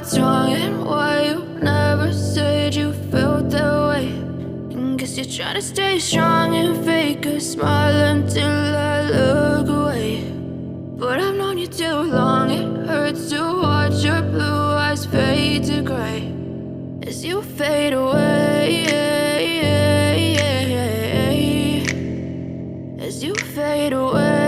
what's wrong and why you never said you felt that way. And guess you're trying to stay strong and fake a smile until I look away. But I've known you too long, it hurts to watch your blue eyes fade to gray as you fade away, as you fade away.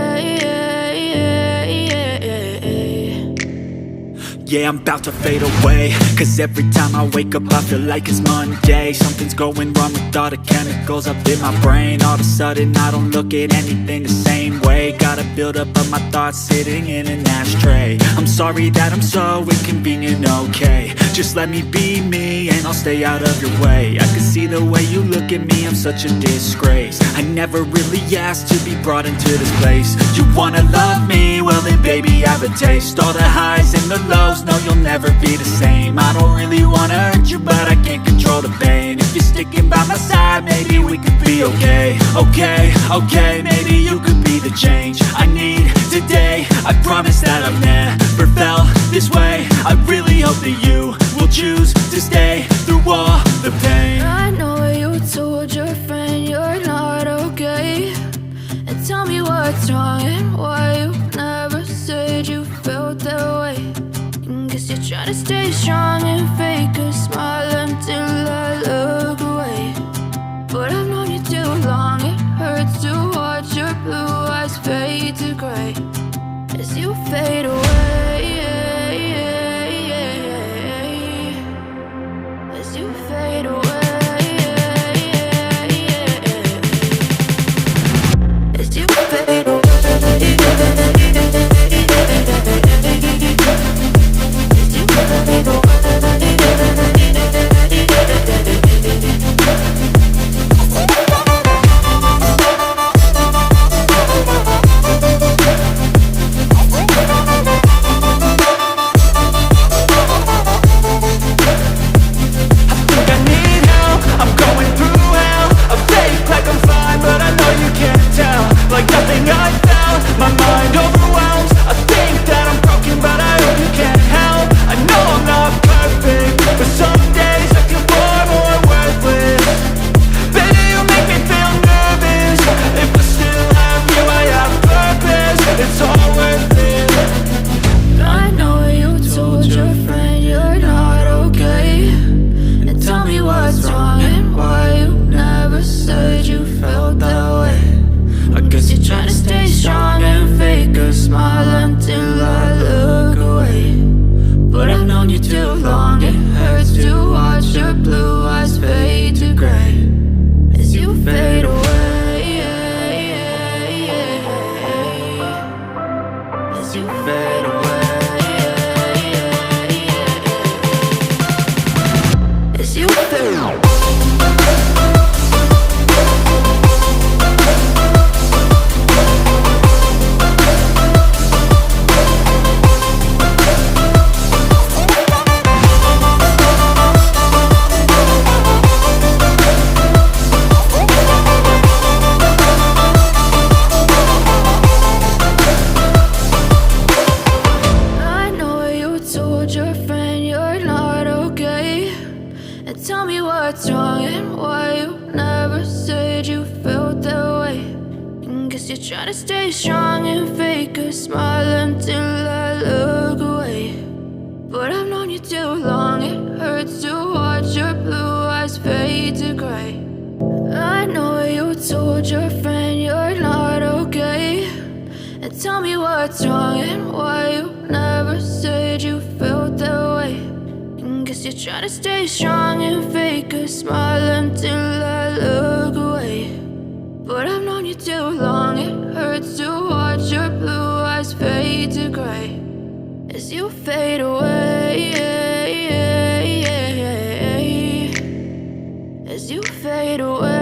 Yeah, I'm about to fade away, cause every time I wake up I feel like it's Monday. Something's going wrong with all the chemicals up in my brain. All of a sudden I don't look at anything the same way. Got a buildup of my thoughts sitting in an ashtray. I'm sorry that I'm so inconvenient, okay. Just let me be me and I'll stay out of your way. I can see the way you look at me, I'm such a disgrace. I never really asked to be brought into this place. You wanna love me? Well then baby I have a taste. All the highs and the lows, no, you'll never be the same. I don't really wanna hurt you, but I can't control the pain. If you're sticking by my side, maybe we could be okay. Okay, maybe you could be the change I need today. I promise that I've never felt this way. I really hope that you will choose to stay through all the pain. I know you told your friend you're not okay, and tell me what's wrong and why you never said you felt that way. Guess you're trying to stay strong and fake a smile until I look away. But I've known you too long, it hurts to watch your blue eyes fade to gray as you fade away, as you fade away, as you fade away.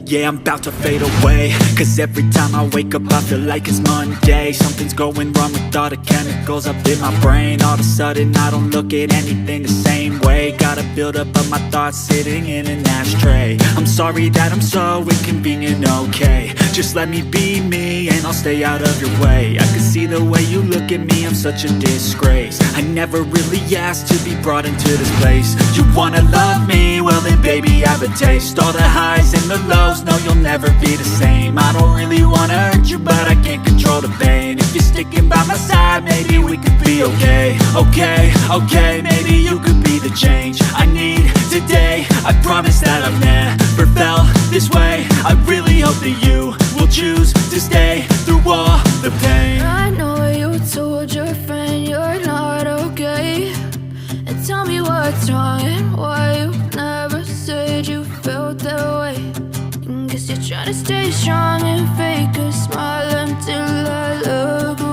Yeah, I'm about to fade away, cause every time I wake up I feel like it's Monday. Something's going wrong with all the chemicals up in my brain. All of a sudden I don't look at anything the same way. Got a buildup of my thoughts sitting in an ashtray. I'm sorry that I'm so inconvenient, okay. Just let me be me and I'll stay out of your way. I can see the way you at me, I'm such a disgrace. I never really asked to be brought into this place. You wanna love me? Well then baby, have a taste. All the highs and the lows, no you'll never be the same. I don't really wanna hurt you, but I can't control the pain. If you're sticking by my side, maybe we could be okay. Okay, maybe you could be the change I need today. I promise that I've never felt this way. I really hope that you will choose to stay through all the pain. I know you told your friend you're not okay, and tell me what's wrong and why you never said you felt that way. Guess you're trying to stay strong and fake a smile until I look away.